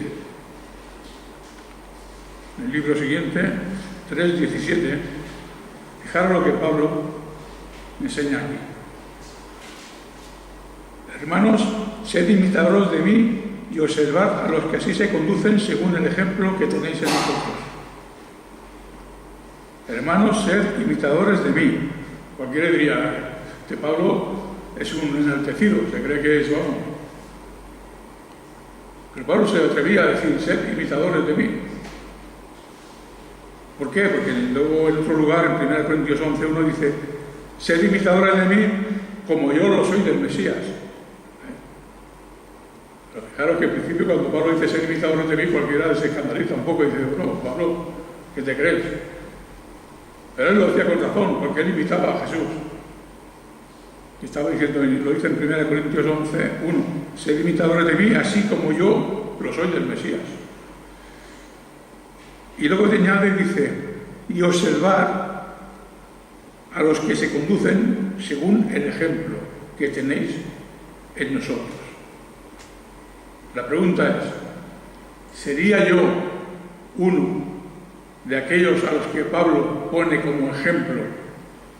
En el libro siguiente, 3:17, fijaros lo que Pablo me enseña aquí. Hermanos, sed imitadores de mí y observad a los que así se conducen según el ejemplo que tenéis en nosotros. Hermanos, sed imitadores de mí. Cualquiera diría que Pablo es un enaltecido, se cree que es, vamos. Pero Pablo se atrevía a decir, sed imitadores de mí. ¿Por qué? Porque luego en otro lugar, en 1 Corintios 11:1 dice, sed imitadores de mí como yo lo soy del Mesías. Pero fijaros que al principio cuando Pablo dice ser imitadores de mí, cualquiera se escandaliza un poco y dice, no, Pablo, ¿qué te crees? Pero él lo decía con razón, porque él imitaba a Jesús. Y estaba diciendo, lo dice en 1 Corintios 11:1, sed imitadores de mí así como yo lo soy del Mesías. Y luego te añade y dice, y observar a los que se conducen según el ejemplo que tenéis en nosotros. La pregunta es, ¿sería yo uno de aquellos a los que Pablo pone como ejemplo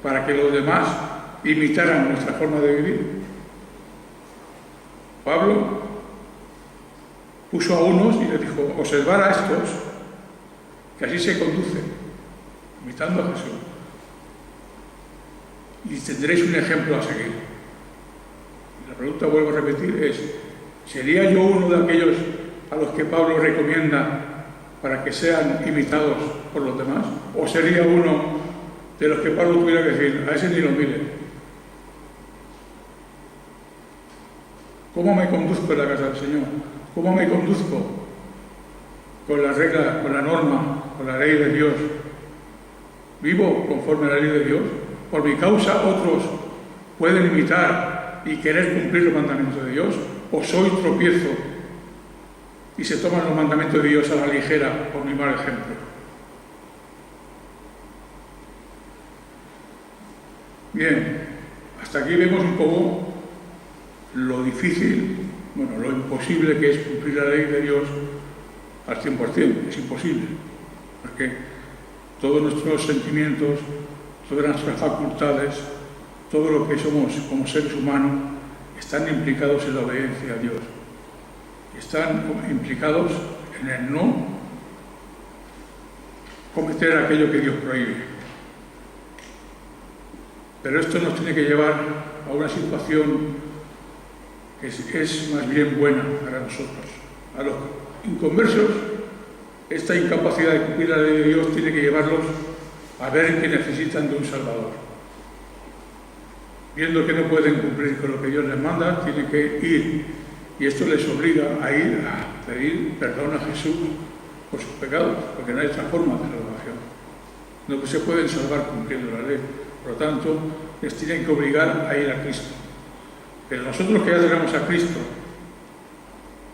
para que los demás imitaran nuestra forma de vivir? Pablo puso a unos y les dijo, observar a estos que así se conducen, imitando a Jesús, y tendréis un ejemplo a seguir. Y la pregunta, vuelvo a repetir, es, ¿sería yo uno de aquellos a los que Pablo recomienda para que sean imitados por los demás? ¿O sería uno de los que Pablo tuviera que decir, a ese ni lo miren? ¿Cómo me conduzco en la casa del Señor? ¿Cómo me conduzco con las reglas, con la norma, con la ley de Dios? ¿Vivo conforme a la ley de Dios? ¿Por mi causa otros pueden imitar y querer cumplir los mandamientos de Dios? ¿O soy tropiezo y se toman los mandamientos de Dios a la ligera por mi mal ejemplo? Bien, hasta aquí vemos un poco lo difícil, bueno, lo imposible que es cumplir la ley de Dios al 100%, es imposible, porque todos nuestros sentimientos, todas nuestras facultades, todo lo que somos como seres humanos, están implicados en la obediencia a Dios. Están implicados en el no cometer aquello que Dios prohíbe. Pero esto nos tiene que llevar a una situación que es más bien buena para nosotros. A los inconversos, esta incapacidad de cumplir la ley de Dios tiene que llevarlos a ver que necesitan de un Salvador. Viendo que no pueden cumplir con lo que Dios les manda, tienen que ir. Y esto les obliga a ir a pedir perdón a Jesús por sus pecados, porque no hay otra forma de salvación. No se pueden salvar cumpliendo la ley. Por lo tanto, les tienen que obligar a ir a Cristo. Pero nosotros que ya tenemos a Cristo,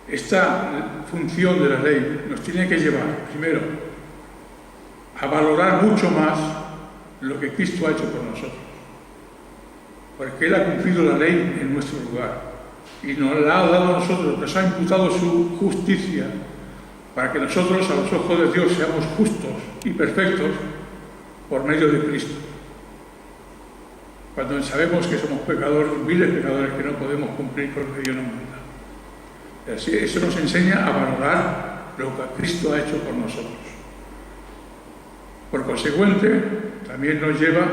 esta función de la ley nos tiene que llevar, primero, a valorar mucho más lo que Cristo ha hecho por nosotros. Porque Él ha cumplido la ley en nuestro lugar y nos la ha dado a nosotros, nos ha imputado su justicia para que nosotros, a los ojos de Dios, seamos justos y perfectos por medio de Cristo. Cuando sabemos que somos pecadores, miles de pecadores que no podemos cumplir con lo que Dios nos manda. Así, eso nos enseña a valorar lo que Cristo ha hecho por nosotros. Por consecuente, también nos lleva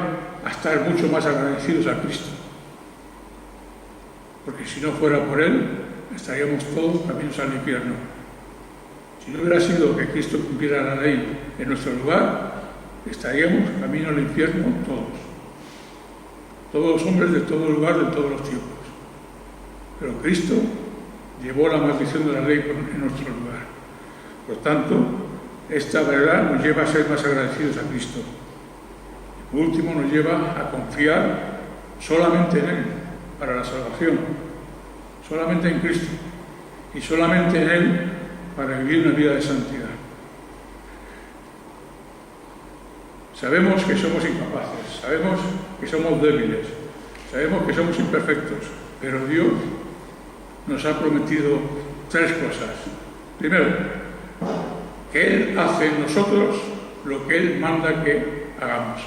a estar mucho más agradecidos a Cristo. Porque si no fuera por Él, estaríamos todos caminos al infierno. Si no hubiera sido que Cristo cumpliera la ley en nuestro lugar, estaríamos camino al infierno todos. todos los hombres de todo lugar, de todos los tiempos. Pero Cristo llevó la maldición de la ley en nuestro lugar. Por tanto, esta verdad nos lleva a ser más agradecidos a Cristo. Y por último, nos lleva a confiar solamente en Él para la salvación, solamente en Cristo y solamente en Él para vivir una vida de santidad. Sabemos que somos incapaces, sabemos que somos débiles, sabemos que somos imperfectos, pero Dios nos ha prometido tres cosas. Primero, que Él hace en nosotros lo que Él manda que hagamos.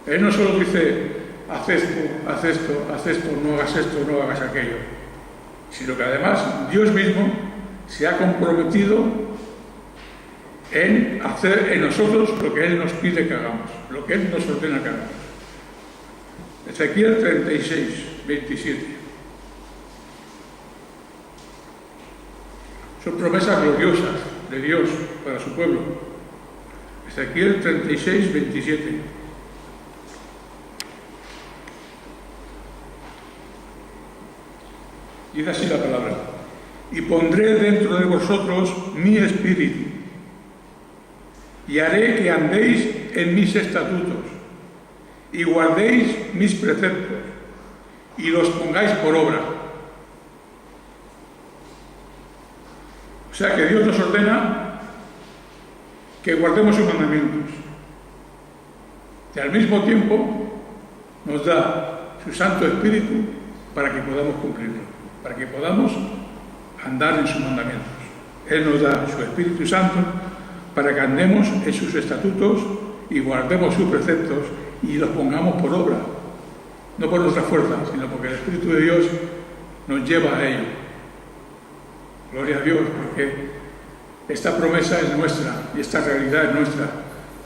Él no solo dice, haz esto, haz esto, haz esto, no hagas esto, no hagas aquello, sino que además Dios mismo se ha comprometido en hacer en nosotros lo que Él nos pide que hagamos, lo que Él nos ordena que hagamos. Ezequiel 36, 27. Son promesas gloriosas de Dios para su pueblo. Ezequiel 36, 27. Dice así la palabra: y pondré dentro de vosotros mi espíritu, y haré que andéis en mis estatutos, y guardéis mis preceptos, y los pongáis por obra. O sea que Dios nos ordena que guardemos sus mandamientos, y al mismo tiempo nos da su Santo Espíritu para que podamos cumplirlo, para que podamos andar en sus mandamientos. Él nos da su Espíritu Santo para que andemos en sus estatutos y guardemos sus preceptos y los pongamos por obra, no por nuestra fuerza, sino porque el Espíritu de Dios nos lleva a ello. Gloria a Dios, porque esta promesa es nuestra y esta realidad es nuestra.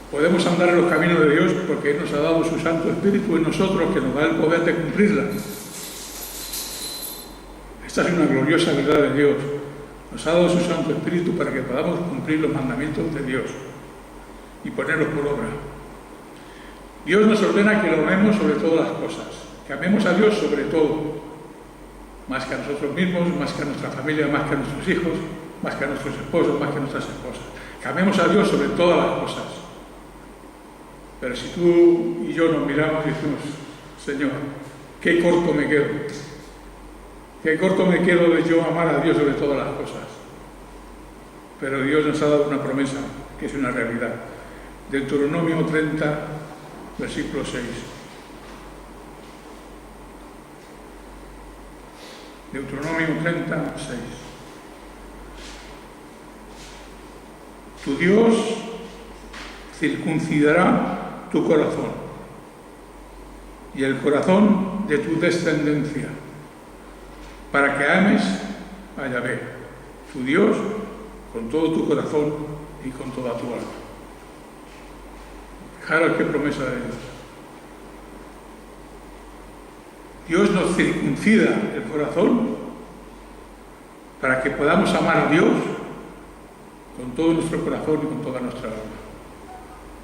Podemos andar en los caminos de Dios porque Él nos ha dado su Santo Espíritu en nosotros, que nos da el poder de cumplirla. Esta es una gloriosa verdad de Dios. Nos ha dado su Santo Espíritu para que podamos cumplir los mandamientos de Dios y ponerlos por obra. Dios nos ordena que lo amemos sobre todas las cosas, que amemos a Dios sobre todo, más que a nosotros mismos, más que a nuestra familia, más que a nuestros hijos, más que a nuestros esposos, más que a nuestras esposas. Que amemos a Dios sobre todas las cosas. Pero si tú y yo nos miramos y decimos, Señor, qué corto me quedo. Qué corto me quedo de yo amar a Dios sobre todas las cosas. Pero Dios nos ha dado una promesa, que es una realidad. Deuteronomio 30, versículo 6. Deuteronomio 30, 6. Tu Dios circuncidará tu corazón y el corazón de tu descendencia, para que ames a Yahvé, tu Dios, con todo tu corazón y con toda tu alma. Fijaros qué promesa de Dios. Dios nos circuncida el corazón para que podamos amar a Dios con todo nuestro corazón y con toda nuestra alma.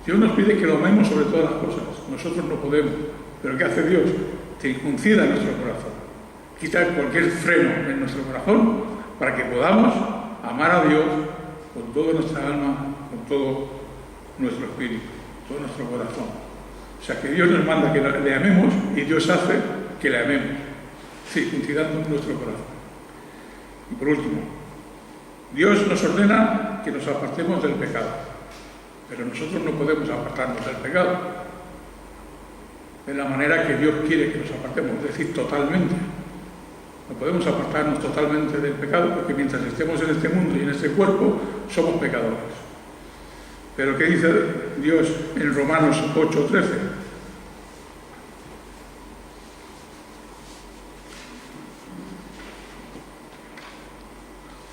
Dios nos pide que lo amemos sobre todas las cosas. Nosotros no podemos. ¿Pero qué hace Dios? Circuncida nuestro corazón. Quita cualquier freno en nuestro corazón para que podamos amar a Dios con toda nuestra alma, con todo nuestro espíritu, todo nuestro corazón. O sea que Dios nos manda que le amemos y Dios hace que le amemos, circuncidando nuestro corazón. Y por último, Dios nos ordena que nos apartemos del pecado, pero nosotros no podemos apartarnos del pecado de la manera que Dios quiere que nos apartemos, es decir, totalmente. No podemos apartarnos totalmente del pecado porque mientras estemos en este mundo y en este cuerpo somos pecadores. Pero ¿qué dice Dios en Romanos 8:13?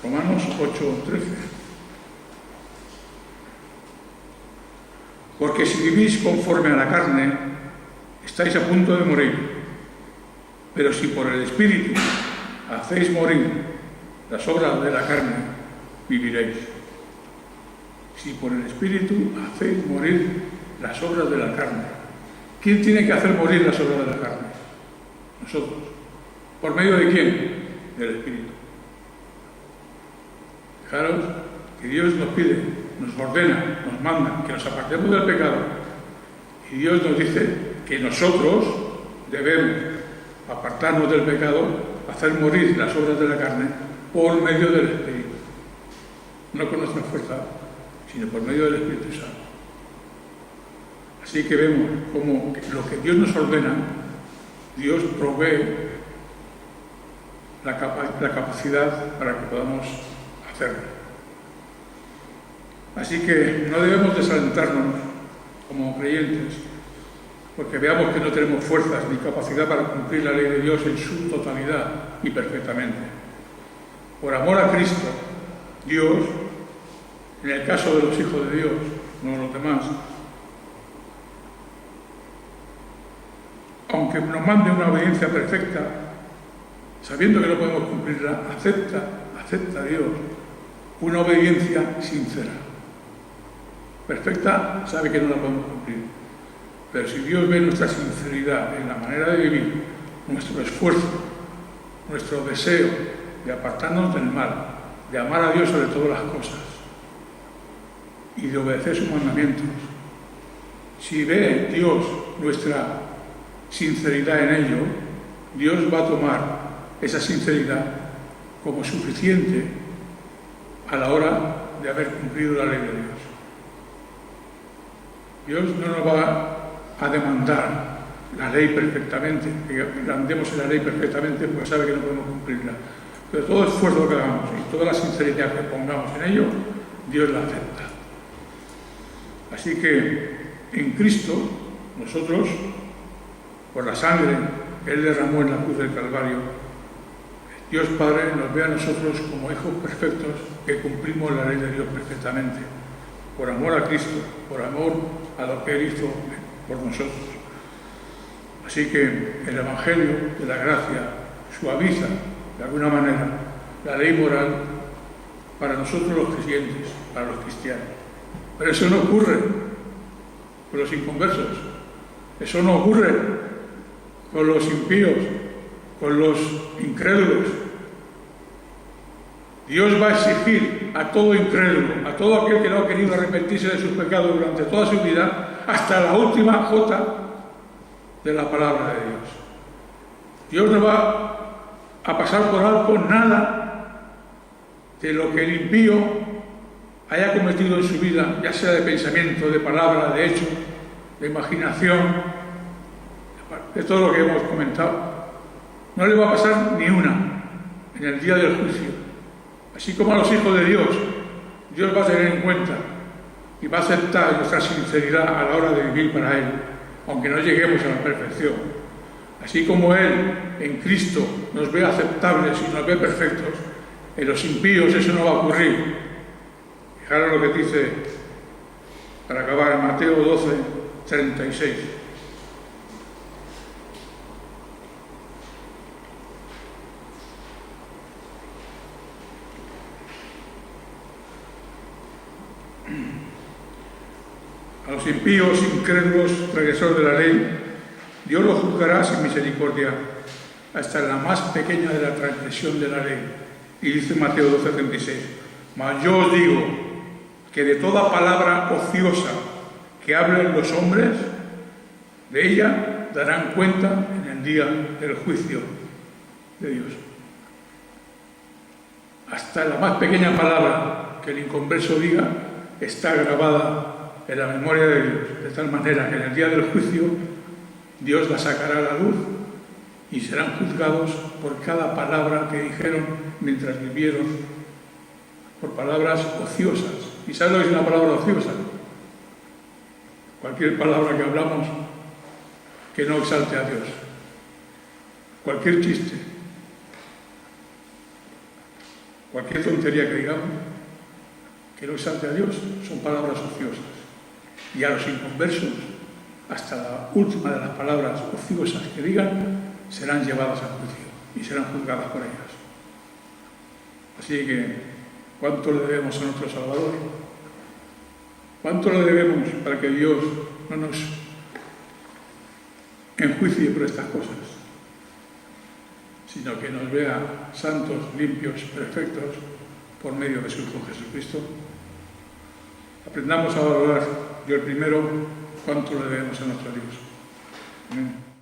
Romanos 8:13. Porque si vivís conforme a la carne, estáis a punto de morir. Pero si por el Espíritu hacéis morir las obras de la carne, viviréis. Si por el Espíritu hacéis morir las obras de la carne. ¿Quién tiene que hacer morir las obras de la carne? Nosotros. ¿Por medio de quién? Del Espíritu. Fijaros que Dios nos pide, nos ordena, nos manda que nos apartemos del pecado. Y Dios nos dice que nosotros debemos apartarnos del pecado, hacer morir las obras de la carne por medio del Espíritu. No con nuestra fuerza, sino por medio del Espíritu Santo. Así que vemos como lo que Dios nos ordena, Dios provee la capacidad para que podamos hacerlo. Así que no debemos desalentarnos como creyentes, porque veamos que no tenemos fuerzas ni capacidad para cumplir la ley de Dios en su totalidad y perfectamente. Por amor a Cristo, Dios, en el caso de los hijos de Dios, no los demás, aunque nos mande una obediencia perfecta, sabiendo que no podemos cumplirla, acepta a Dios una obediencia sincera. Perfecta, sabe que no la podemos cumplir. Pero si Dios ve nuestra sinceridad en la manera de vivir, nuestro esfuerzo, nuestro deseo de apartarnos del mal, de amar a Dios sobre todas las cosas y de obedecer sus mandamientos, si ve Dios nuestra sinceridad en ello, Dios va a tomar esa sinceridad como suficiente a la hora de haber cumplido la ley de Dios. Dios no nos va a demandar la ley perfectamente, que andemos en la ley perfectamente porque sabe que no podemos cumplirla. Pero todo esfuerzo que hagamos y toda la sinceridad que pongamos en ello, Dios la acepta. Así que en Cristo, nosotros, por la sangre que Él derramó en la cruz del Calvario, Dios Padre nos ve a nosotros como hijos perfectos que cumplimos la ley de Dios perfectamente, por amor a Cristo, por amor a lo que Él hizo por nosotros. Así que el Evangelio de la gracia suaviza, de alguna manera, la ley moral para nosotros los creyentes, para los cristianos. Pero eso no ocurre con los inconversos, eso no ocurre con los impíos, con los incrédulos. Dios va a exigir a todo incrédulo, a todo aquel que no ha querido arrepentirse de sus pecados durante toda su vida, hasta la última jota de la palabra de Dios. Dios no va a pasar por alto nada de lo que el impío haya cometido en su vida, ya sea de pensamiento, de palabra, de hecho, de imaginación, de todo lo que hemos comentado. No le va a pasar ni una en el día del juicio. Así como a los hijos de Dios, Dios va a tener en cuenta y va a aceptar nuestra sinceridad a la hora de vivir para Él, aunque no lleguemos a la perfección. Así como Él en Cristo nos ve aceptables y nos ve perfectos, en los impíos eso no va a ocurrir. Fijaros lo que dice, para acabar, en Mateo 12, 36. A los impíos, incrédulos, transgresores de la ley, Dios los juzgará sin misericordia hasta la más pequeña de la transgresión de la ley. Y dice Mateo 12:36, mas yo os digo que de toda palabra ociosa que hablen los hombres, de ella darán cuenta en el día del juicio de Dios. Hasta la más pequeña palabra que el inconverso diga está grabada en la memoria de Dios, de tal manera que en el día del juicio Dios la sacará a la luz y serán juzgados por cada palabra que dijeron mientras vivieron, por palabras ociosas. ¿Y sabes lo que es una palabra ociosa? Cualquier palabra que hablamos que no exalte a Dios. Cualquier chiste, cualquier tontería que digamos que no exalte a Dios son palabras ociosas. Y a los inconversos, hasta la última de las palabras ociosas que digan, serán llevadas a juicio y serán juzgadas por ellas. Así que, ¿cuánto le debemos a nuestro Salvador? ¿Cuánto le debemos para que Dios no nos enjuicie por estas cosas, sino que nos vea santos, limpios, perfectos, por medio de su Hijo Jesucristo. Aprendamos a valorar, yo el primero, cuánto le debemos a nuestro Dios. Amén.